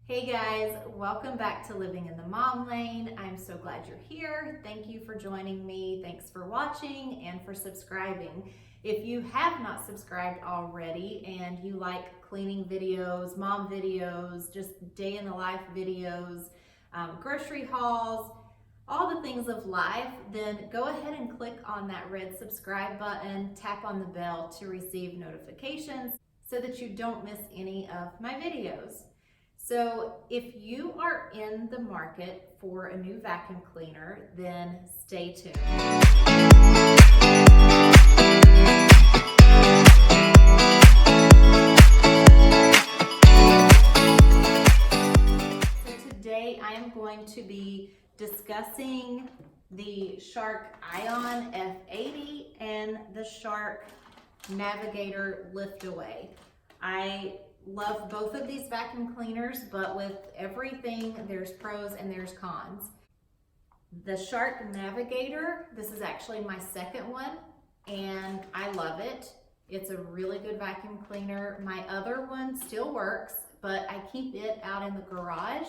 Hey guys, welcome back to Living in the Mom Lane. I'm so glad you're here. Thank you for joining me. Thanks for watching and for subscribing. If you have not subscribed already and you like cleaning videos, mom videos, just day in the life videos, grocery hauls, all the things of life, then go ahead and click on that red subscribe button, tap on the bell to receive notifications so that you don't miss any of my videos. So if you are in the market for a new vacuum cleaner, then stay tuned. So today I am going to be discussing the Shark Ion F80 and the Shark Navigator Liftaway. I love both of these vacuum cleaners, but with everything, there's pros and there's cons. The Shark Navigator, this is actually my second one, and I love it. It's a really good vacuum cleaner. My other one still works, but I keep it out in the garage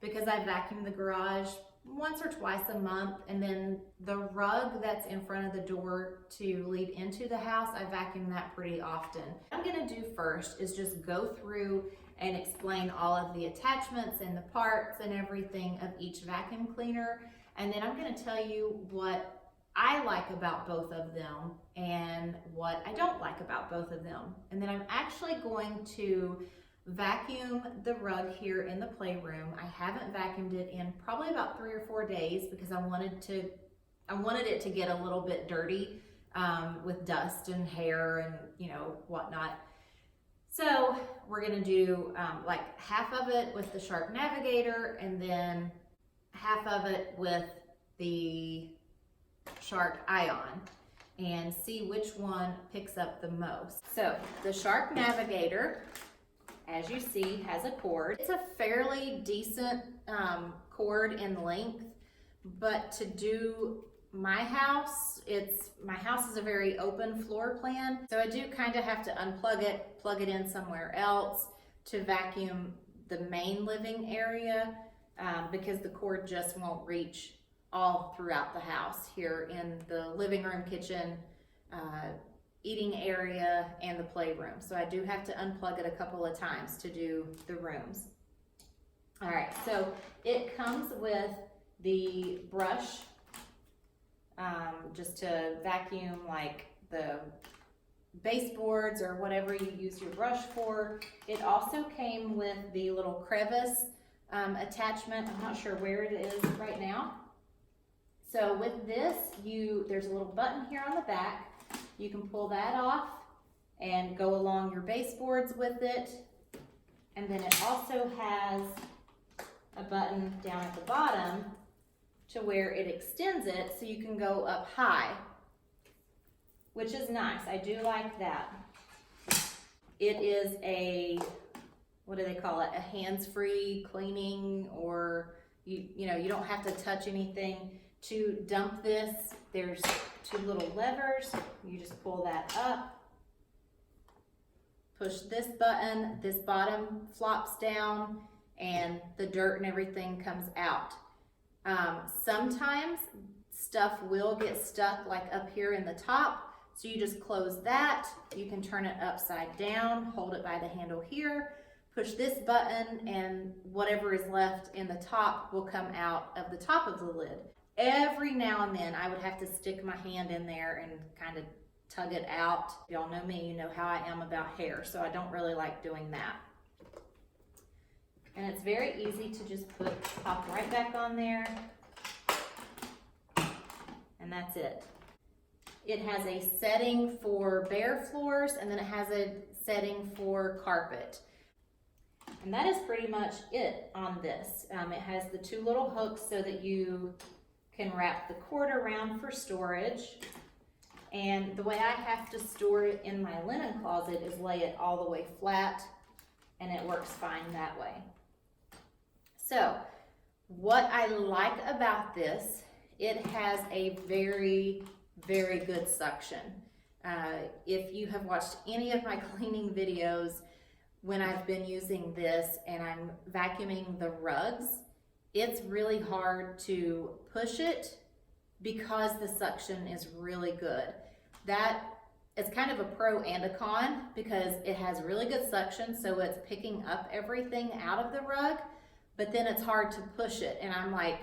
because I vacuum the garage once or twice a month, and then the rug that's in front of the door to lead into the house, I vacuum that pretty often. What I'm gonna do first is just go through and explain all of the attachments and the parts and everything of each vacuum cleaner, and then I'm gonna tell you what I like about both of them and what I don't like about both of them. And then I'm actually going to vacuum the rug here in the playroom. I haven't vacuumed it in probably about 3 or 4 days because I wanted it to get a little bit dirty with dust and hair and whatnot. So we're gonna do like half of it with the Shark Navigator and then half of it with the Shark Ion and see which one picks up the most. So the Shark Navigator, as you see, has a cord. It's a fairly decent cord in length, but to do my house is a very open floor plan, so I do kind of have to unplug it, plug it in somewhere else to vacuum the main living area because the cord just won't reach all throughout the house here in the living room, kitchen, eating area, and the playroom. So I do have to unplug it a couple of times to do the rooms. All right, so it comes with the brush just to vacuum like the baseboards or whatever you use your brush for. It also came with the little crevice attachment. I'm not sure where it is right now. So with this, there's a little button here on the back. You can pull that off and go along your baseboards with it. And then it also has a button down at the bottom to where it extends it so you can go up high, which is nice. I do like that. It is a, what do they call it? A hands-free cleaning, or you don't have to touch anything. To dump this, there's 2 little levers. You just pull that up, push this button, this bottom flops down, and the dirt and everything comes out. Sometimes stuff will get stuck like up here in the top, so you just close that. You can turn it upside down, hold it by the handle here, push this button, and whatever is left in the top will come out of the top of the lid. Every now and then I would have to stick my hand in there and kind of tug it out. Y'all know me, you know how I am about hair, so I don't really like doing that. And it's very easy to just pop right back on there, and that's it. It has a setting for bare floors, and then it has a setting for carpet. And that is pretty much it on this. It has the 2 little hooks so that you can wrap the cord around for storage. And the way I have to store it in my linen closet is lay it all the way flat, and it works fine that way. So what I like about this, it has a very, very good suction. If you have watched any of my cleaning videos, when I've been using this and I'm vacuuming the rugs, it's really hard to push it because the suction is really good. That is kind of a pro and a con because it has really good suction, so it's picking up everything out of the rug, but then it's hard to push it. And I'm like,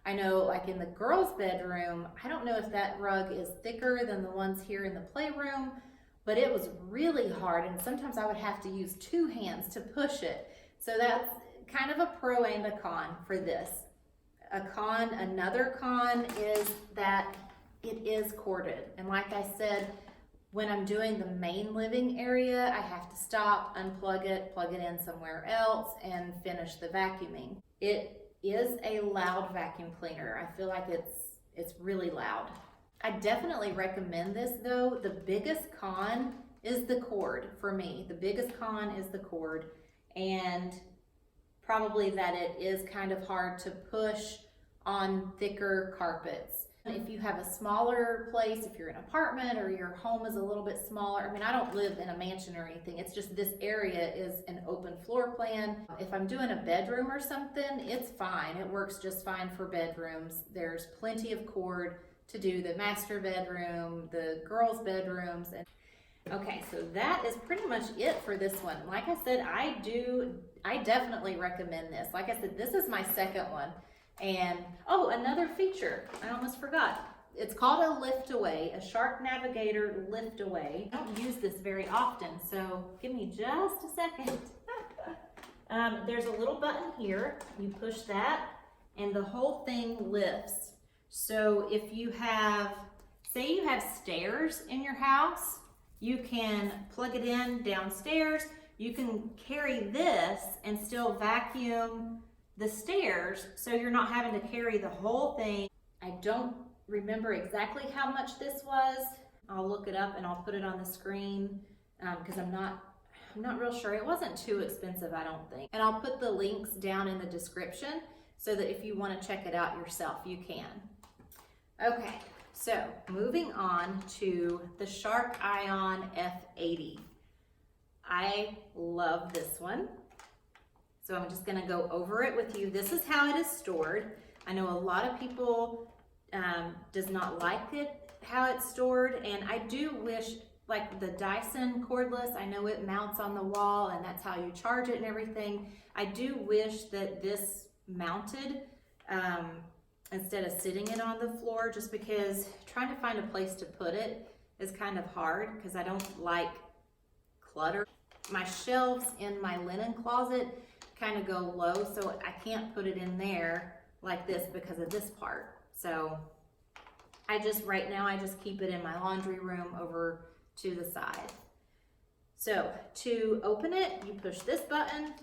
I know like in the girls' bedroom, I don't know if that rug is thicker than the ones here in the playroom, but it was really hard, and sometimes I would have to use 2 hands to push it. So that's kind of a pro and a con for this. Another con is that it is corded. And like I said, when I'm doing the main living area, I have to stop, unplug it, plug it in somewhere else, and finish the vacuuming. It is a loud vacuum cleaner. I feel like it's really loud. I definitely recommend this though. The biggest con is the cord for me. The biggest con is the cord, and probably that it is kind of hard to push on thicker carpets. If you have a smaller place, if you're in an apartment or your home is a little bit smaller, I mean, I don't live in a mansion or anything. It's just this area is an open floor plan. If I'm doing a bedroom or something, it's fine. It works just fine for bedrooms. There's plenty of cord to do the master bedroom, the girls' bedrooms. Okay, so that is pretty much it for this one. Like I said, I definitely recommend this. Like I said, this is my second one. And, oh, another feature, I almost forgot. It's called a Liftaway, a Shark Navigator Liftaway. I don't use this very often, so give me just a second. There's a little button here. You push that, and the whole thing lifts. So if you have, say you have stairs in your house, you can plug it in downstairs. You can carry this and still vacuum the stairs, so you're not having to carry the whole thing. I don't remember exactly how much this was. I'll look it up and I'll put it on the screen because I'm not real sure. It wasn't too expensive, I don't think. And I'll put the links down in the description so that if you want to check it out yourself, you can. Okay, so moving on to the Shark Ion F80. I love this one. So I'm just gonna go over it with you. This is how it is stored. I know a lot of people does not like it, how it's stored, and I do wish, like the Dyson cordless, I know it mounts on the wall and that's how you charge it and everything. I do wish that this mounted instead of sitting it on the floor, just because trying to find a place to put it is kind of hard because I don't like clutter. My shelves in my linen closet kind of go low, so I can't put it in there like this because of this part. So right now I just keep it in my laundry room over to the side. So to open it, you push this button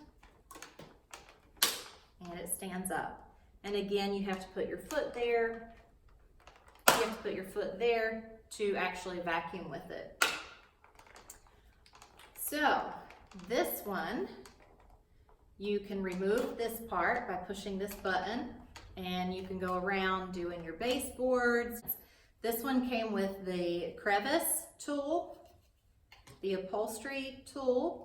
and it stands up. And again, you have to put your foot there. You have to put your foot there to actually vacuum with it. So this one, you can remove this part by pushing this button, and you can go around doing your baseboards. This one came with the crevice tool, the upholstery tool,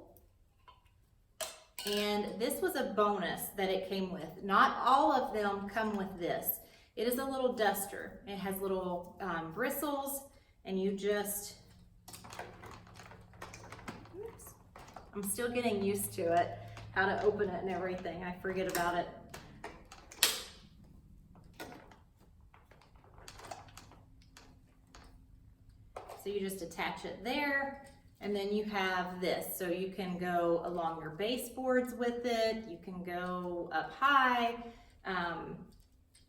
and this was a bonus that it came with. Not all of them come with this. It is a little duster. It has little bristles, and you just, oops, I'm still getting used to it, how to open it and everything. I forget about it. So you just attach it there, and then you have this. So you can go along your baseboards with it. You can go up high,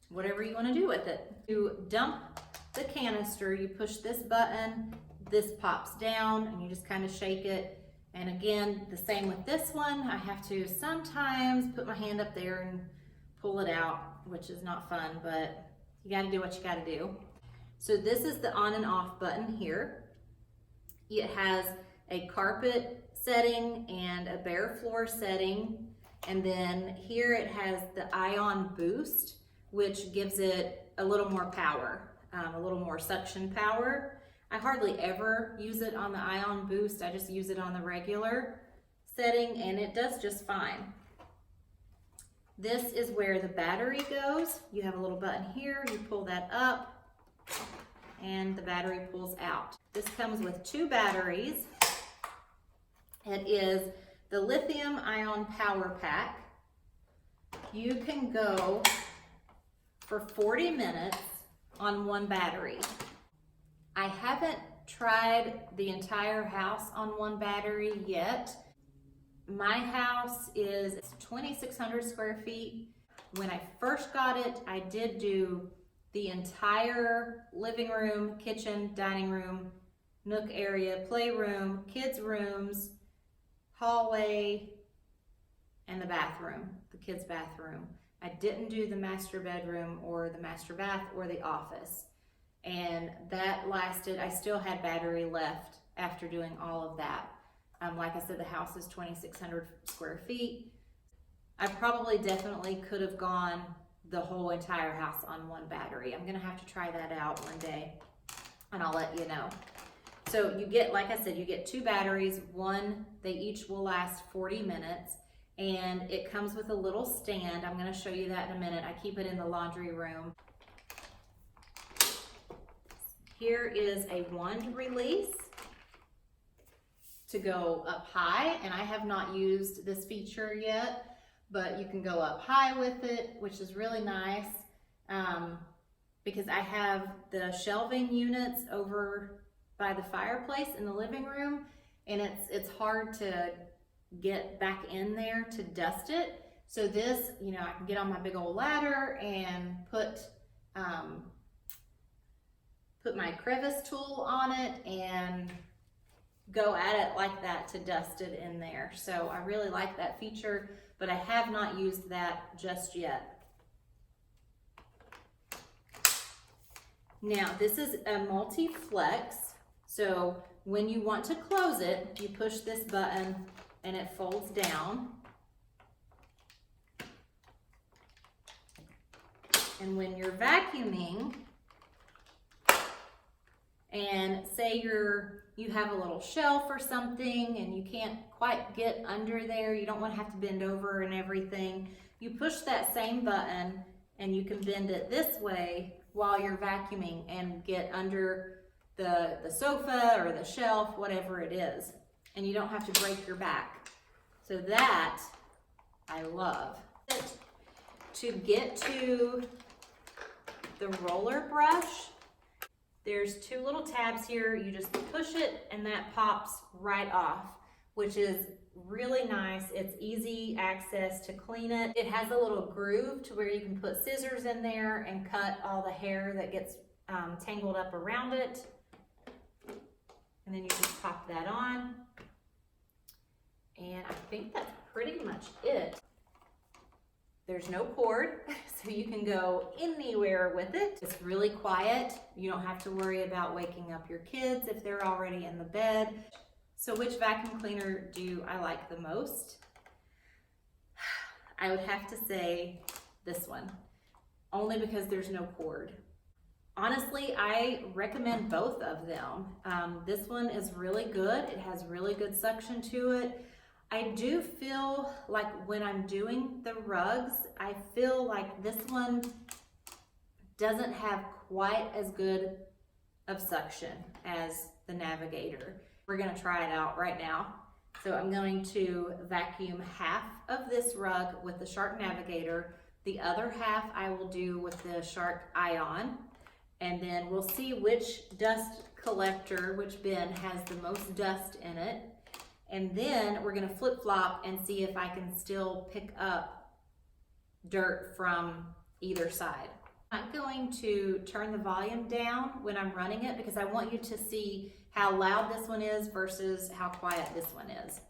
whatever you want to do with it. To dump the canister, you push this button, this pops down, and you just kind of shake it. And again, the same with this one. I have to sometimes put my hand up there and pull it out, which is not fun, but you got to do what you got to do. So this is the on and off button here. It has a carpet setting and a bare floor setting. And then here it has the Ion Boost, which gives it a little more power, a little more suction power. I hardly ever use it on the Ion Boost. I just use it on the regular. setting, and it does just fine. This is where the battery goes. You have a little button here, you pull that up, and the battery pulls out. This comes with 2 batteries. It is the lithium ion power pack. You can go for 40 minutes on 1 battery. I haven't tried the entire house on 1 battery yet. My house is 2,600 square feet. When I first got it, I did do the entire living room, kitchen, dining room, nook area, playroom, kids' rooms, hallway, and the bathroom, the kids' bathroom. I didn't do the master bedroom or the master bath or the office. And that lasted, I still had battery left after doing all of that. Like I said, the house is 2,600 square feet. I probably definitely could have gone the whole entire house on 1 battery. I'm gonna have to try that out one day and I'll let you know. So you get, like I said, you get 2 batteries. They each will last 40 minutes. And it comes with a little stand. I'm gonna show you that in a minute. I keep it in the laundry room. Here is a wand release to go up high, and I have not used this feature yet, but you can go up high with it, which is really nice because I have the shelving units over by the fireplace in the living room, and it's hard to get back in there to dust it. So this, you know, I can get on my big old ladder and put my crevice tool on it and go at it like that to dust it in there. So I really like that feature, but I have not used that just yet. Now this is a multi-flex, so when you want to close it, you push this button and it folds down. And when you're vacuuming, and say you have a little shelf or something and you can't quite get under there, you don't want to have to bend over and everything, you push that same button and you can bend it this way while you're vacuuming and get under the sofa or the shelf, whatever it is, and you don't have to break your back. So that I love. To get to the roller brush, there's 2 little tabs here. You just push it and that pops right off, which is really nice. It's easy access to clean it. It has a little groove to where you can put scissors in there and cut all the hair that gets tangled up around it. And then you just pop that on. And I think that's pretty much it. There's no cord, so you can go anywhere with it. It's really quiet. You don't have to worry about waking up your kids if they're already in the bed. So which vacuum cleaner do I like the most? I would have to say this one, only because there's no cord. Honestly, I recommend both of them. This one is really good. It has really good suction to it. I do feel like when I'm doing the rugs, I feel like this one doesn't have quite as good of suction as the Navigator. We're gonna try it out right now. So I'm going to vacuum half of this rug with the Shark Navigator. The other half I will do with the Shark Ion. And then we'll see which dust collector, which bin has the most dust in it. And then we're gonna flip-flop and see if I can still pick up dirt from either side. I'm going to turn the volume down when I'm running it because I want you to see how loud this one is versus how quiet this one is.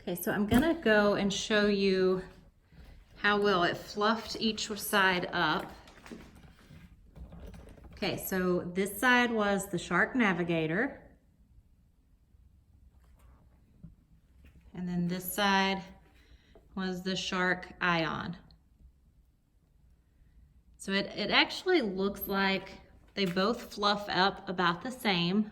Okay, so I'm gonna go and show you how well it fluffed each side up. Okay, so this side was the Shark Navigator. And then this side was the Shark Ion. So it actually looks like they both fluff up about the same.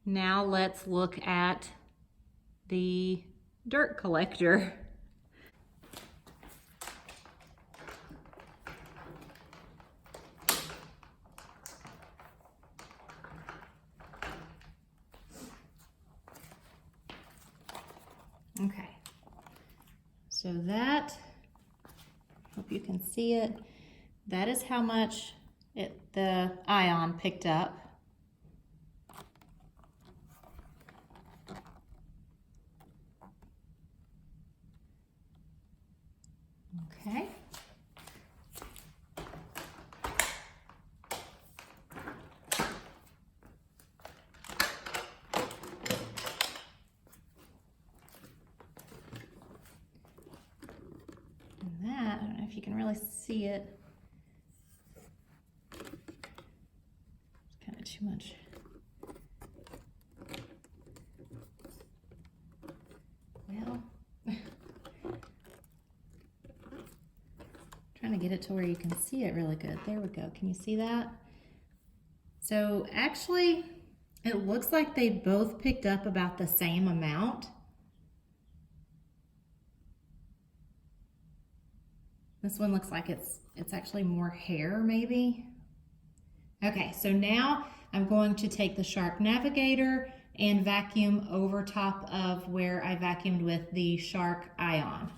Now let's look at the dirt collector. Okay, so that, hope you can see it, that is how much the Ion picked up. Okay. And that, I don't know if you can really see it. It's kind of too much. Well, trying to get it to where you can see it really good. There we go. Can you see that? So actually, it looks like they both picked up about the same amount. This one looks like it's actually more hair maybe. Okay, so now I'm going to take the Shark Navigator and vacuum over top of where I vacuumed with the Shark Ion.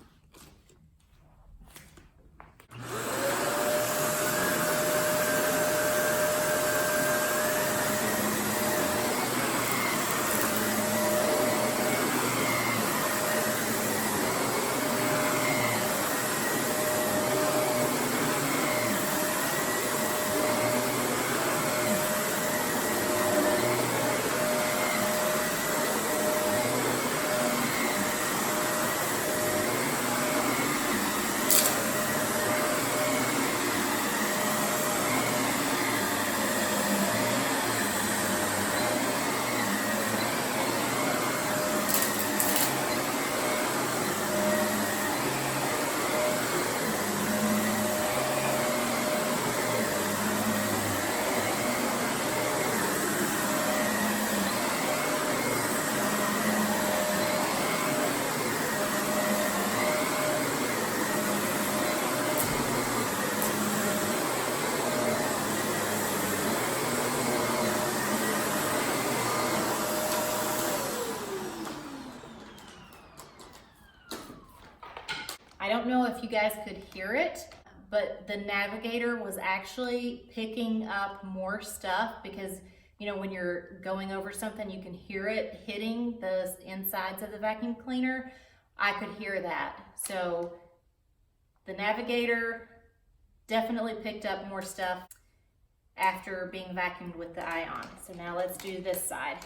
I don't know if you guys could hear it, but the Navigator was actually picking up more stuff because, you know, when you're going over something, you can hear it hitting the insides of the vacuum cleaner. I could hear that. So the Navigator definitely picked up more stuff after being vacuumed with the Ion. So now let's do this side.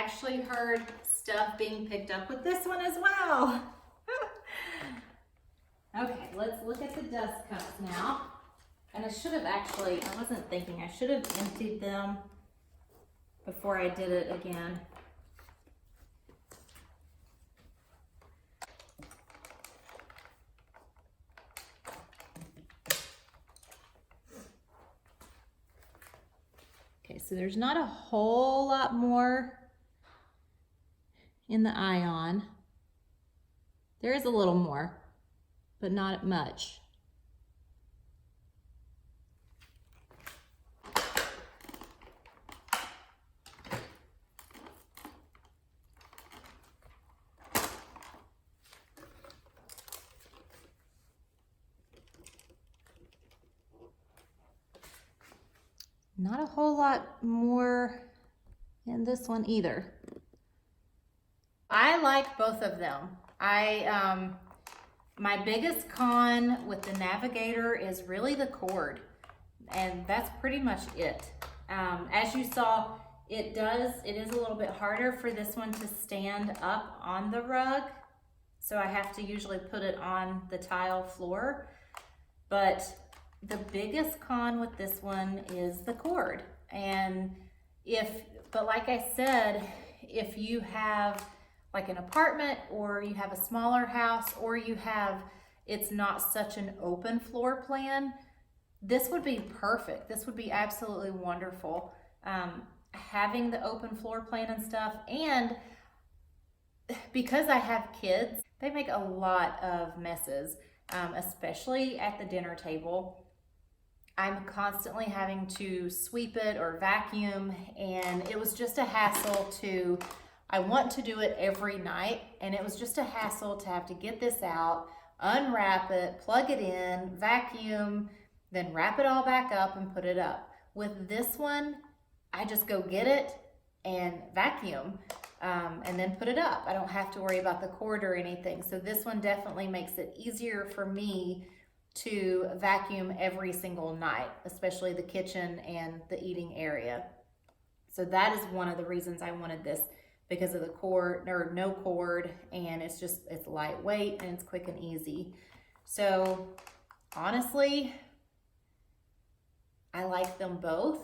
actually heard stuff being picked up with this one as well. Okay, let's look at the dust cups now. And I should have actually, I wasn't thinking, I should have emptied them before I did it again. Okay, so there's not a whole lot more in the Ion. There is a little more, but not much. Not a whole lot more in this one either. I like both of them. My biggest con with the Navigator is really the cord, and that's pretty much it. As you saw, it is a little bit harder for this one to stand up on the rug, so I have to usually put it on the tile floor. But the biggest con with this one is the cord. And but like I said, if you have like an apartment, or you have a smaller house, or it's not such an open floor plan, this would be perfect. This would be absolutely wonderful. Having the open floor plan and stuff, and because I have kids, they make a lot of messes, especially at the dinner table. I'm constantly having to sweep it or vacuum, and it was just a hassle I want to do it every night, and it was just a hassle to have to get this out, unwrap it, plug it in, vacuum, then wrap it all back up and put it up. With this one, I just go get it and vacuum, and then put it up. I don't have to worry about the cord or anything. So this one definitely makes it easier for me to vacuum every single night, especially the kitchen and the eating area. So that is one of the reasons I wanted this, because of the cord, or no cord, and it's lightweight and it's quick and easy. So honestly, I like them both.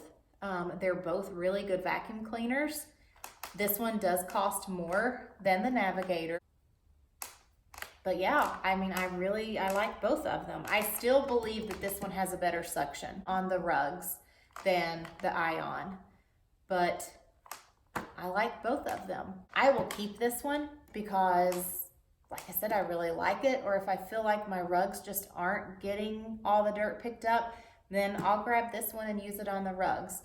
They're both really good vacuum cleaners. This one does cost more than the Navigator. But yeah, I mean, I like both of them. I still believe that this one has a better suction on the rugs than the Ion, but I like both of them. I will keep this one because, like I said, I really like it. Or if I feel like my rugs just aren't getting all the dirt picked up, then I'll grab this one and use it on the rugs.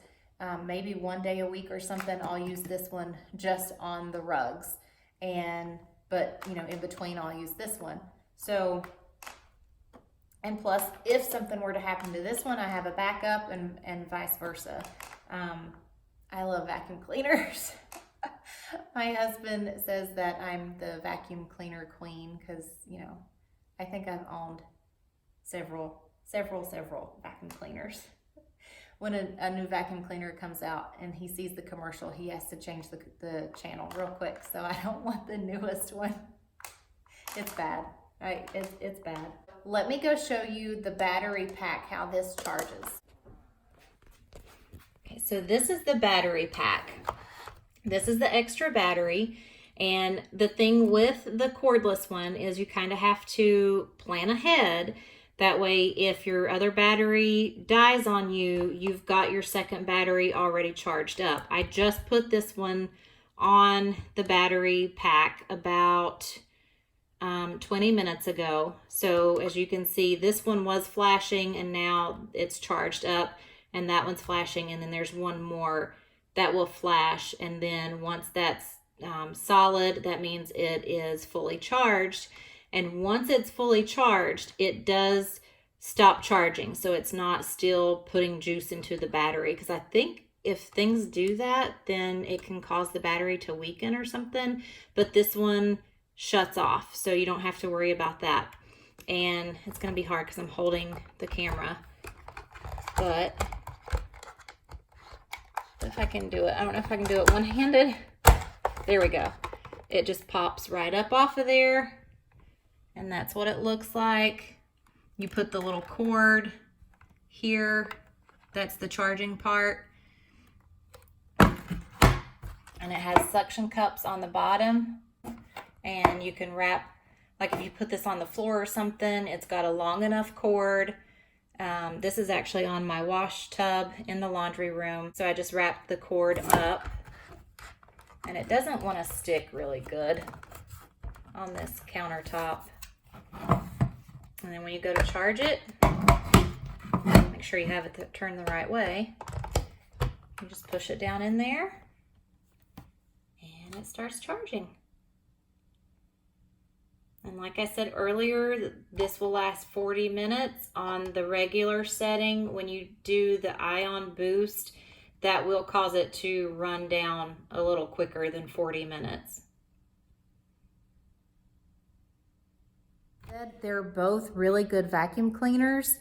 Maybe one day a week or something, I'll use this one just on the rugs. But you know, in between, I'll use this one. So, and plus, if something were to happen to this one, I have a backup, and vice versa. I love vacuum cleaners. My husband says that I'm the vacuum cleaner queen because, you know, I think I've owned several vacuum cleaners. When a new vacuum cleaner comes out and he sees the commercial, he has to change the channel real quick. So I don't want the newest one. It's bad, right? It's bad. Let me go show you the battery pack, how this charges. Okay, so this is the battery pack. This is the extra battery. And the thing with the cordless one is you kind of have to plan ahead. That way, if your other battery dies on you, you've got your second battery already charged up. I just put this one on the battery pack about 20 minutes ago. So as you can see, this one was flashing and now it's charged up, and that one's flashing, and then there's one more that will flash. And then once that's solid, that means it is fully charged. And once it's fully charged, it does stop charging. So it's not still putting juice into the battery. Because I think if things do that, then it can cause the battery to weaken or something. But this one shuts off, so you don't have to worry about that. And it's going to be hard because I'm holding the camera. But if I can do it, I don't know if I can do it one-handed. There we go. It just pops right up off of there, and that's what it looks like. You put the little cord here. That's the charging part. And it has suction cups on the bottom, and you can wrap, like if you put this on the floor or something, it's got a long enough cord. This is actually on my wash tub in the laundry room. So I just wrapped the cord up, and it doesn't want to stick really good on this countertop. And then when you go to charge it, make sure you have it turned the right way. You just push it down in there, and it starts charging. And like I said earlier, this will last 40 minutes on the regular setting. When you do the Ion Boost, that will cause it to run down a little quicker than 40 minutes. They're both really good vacuum cleaners.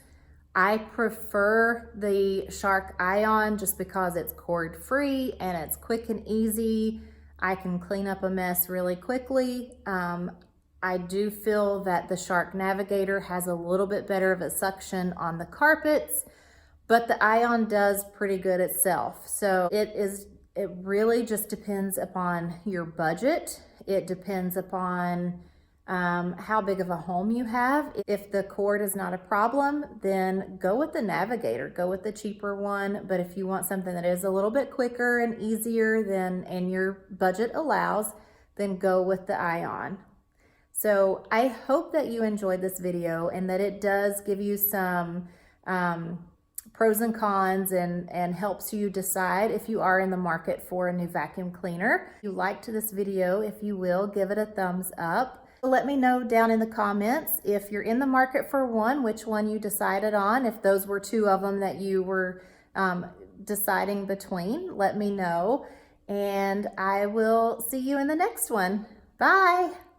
I prefer the Shark Ion just because it's cord free and it's quick and easy. I can clean up a mess really quickly. I do feel that the Shark Navigator has a little bit better of a suction on the carpets, but the Ion does pretty good itself. So it really just depends upon your budget. It depends upon how big of a home you have. If the cord is not a problem, then go with the Navigator, go with the cheaper one. But if you want something that is a little bit quicker and easier and your budget allows, then go with the Ion. So I hope that you enjoyed this video and that it does give you some pros and cons and helps you decide if you are in the market for a new vacuum cleaner. If you liked this video, if you will, give it a thumbs up. Let me know down in the comments if you're in the market for one, which one you decided on. If those were two of them that you were deciding between, let me know. And I will see you in the next one. Bye.